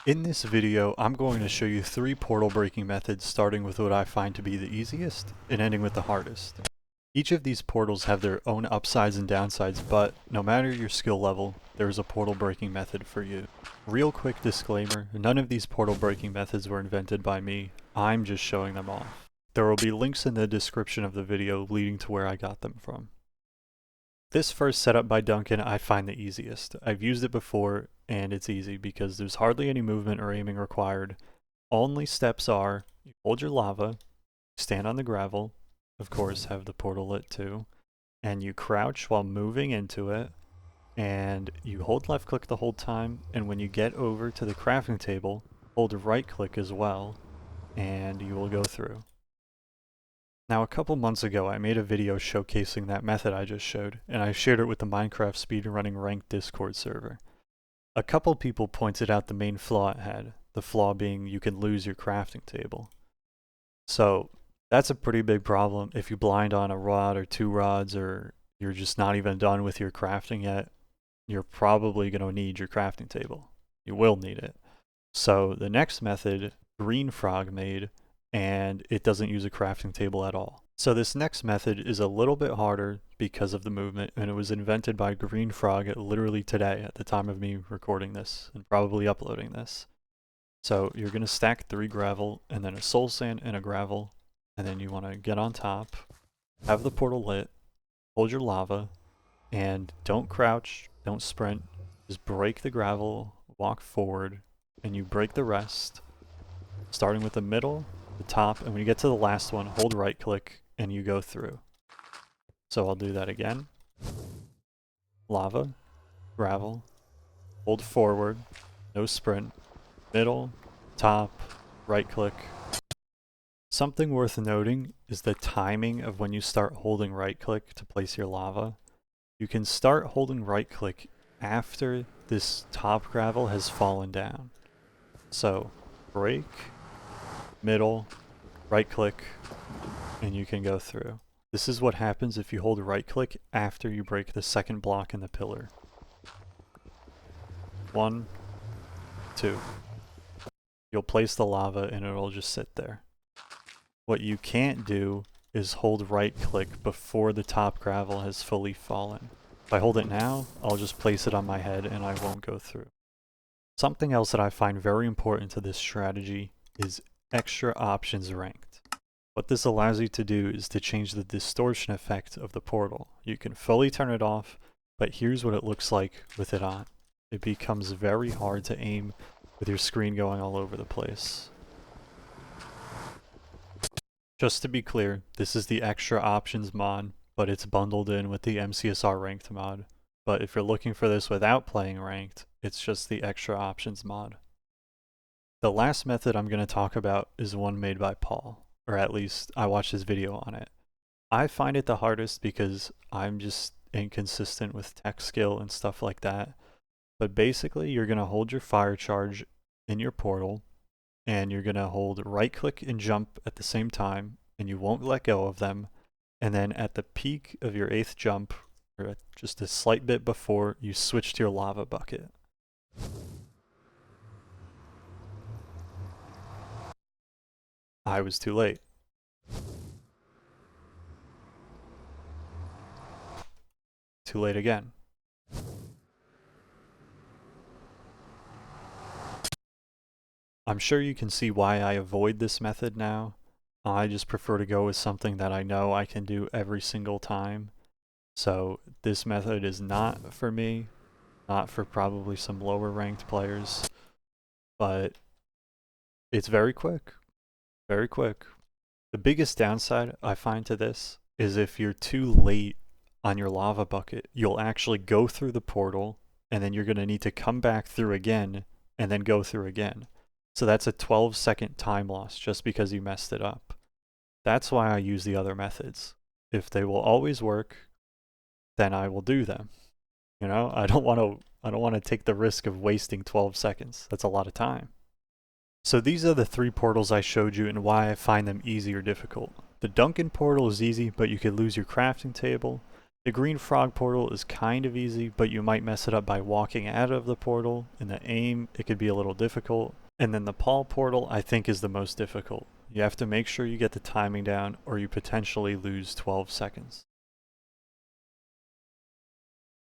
In this video, I'm going to show you 3 portal breaking methods, starting with what I find to be the easiest and ending with the hardest. Each of these portals have their own upsides and downsides, but no matter your skill level, there is a portal breaking method for you. Real quick disclaimer, none of these portal breaking methods were invented by me, I'm just showing them off. There will be links in the description of the video leading to where I got them from. This first setup by Duncan I find the easiest. I've used it before and it's easy because there's hardly any movement or aiming required. Only steps are you hold your lava, stand on the gravel, of course have the portal lit too, and you crouch while moving into it, and you hold left click the whole time, and when you get over to the crafting table, hold right click as well, and you will go through. Now a couple months ago I made a video showcasing that method I just showed, and I shared it with the Minecraft speedrunning ranked Discord server. A couple people pointed out the main flaw it had, the flaw being you can lose your crafting table. So that's a pretty big problem if you blind on a rod or 2 rods, or you're just not even done with your crafting yet. You're probably going to need your crafting table. You will need it. So the next method, Greenfrog made, and it doesn't use a crafting table at all. So this next method is a little bit harder because of the movement, and it was invented by Greenfrog literally today at the time of me recording this and probably uploading this. So you're going to stack 3 gravel and then a soul sand and a gravel, and then you want to get on top, have the portal lit, hold your lava, and don't crouch, don't sprint, just break the gravel, walk forward, and you break the rest, starting with the middle, the top, and when you get to the last one, hold right click and you go through. So I'll do that again. Lava, gravel, hold forward, no sprint, middle, top, right click. Something worth noting is the timing of when you start holding right click to place your lava. You can start holding right click after this top gravel has fallen down. So break, middle, right click, and you can go through. This is what happens if you hold right click after you break the second block in the pillar. 1, 2. You'll place the lava and it'll just sit there. What you can't do is hold right click before the top gravel has fully fallen. If I hold it now, I'll just place it on my head and I won't go through. Something else that I find very important to this strategy is extra options ranked. What this allows you to do is to change the distortion effect of the portal. You can fully turn it off, but here's what it looks like with it on. It becomes very hard to aim with your screen going all over the place. Just to be clear, this is the extra options mod, but it's bundled in with the MCSR ranked mod. But if you're looking for this without playing ranked, it's just the extra options mod. The last method I'm going to talk about is one made by Paul. Or at least I watched his video on it. I find it the hardest because I'm just inconsistent with tech skill and stuff like that. But basically you're going to hold your fire charge in your portal, and you're going to hold right click and jump at the same time, and you won't let go of them. And then at the peak of your 8th jump, or just a slight bit before, you switch to your lava bucket. I was too late. Too late again. I'm sure you can see why I avoid this method now. I just prefer to go with something that I know I can do every single time. So this method is not for me, not for probably some lower ranked players, but it's very quick. Very quick. The biggest downside I find to this is if you're too late on your lava bucket, you'll actually go through the portal, and then you're going to need to come back through again, and then go through again. So that's a 12-second time loss just because you messed it up. That's why I use the other methods. If they will always work, then I will do them. You know, I don't want to take the risk of wasting 12 seconds. That's a lot of time. So these are the 3 portals I showed you and why I find them easy or difficult. The Duncan portal is easy, but you could lose your crafting table. The Greenfrog portal is kind of easy, but you might mess it up by walking out of the portal. In the aim, it could be a little difficult. And then the Paul portal, I think, is the most difficult. You have to make sure you get the timing down, or you potentially lose 12 seconds.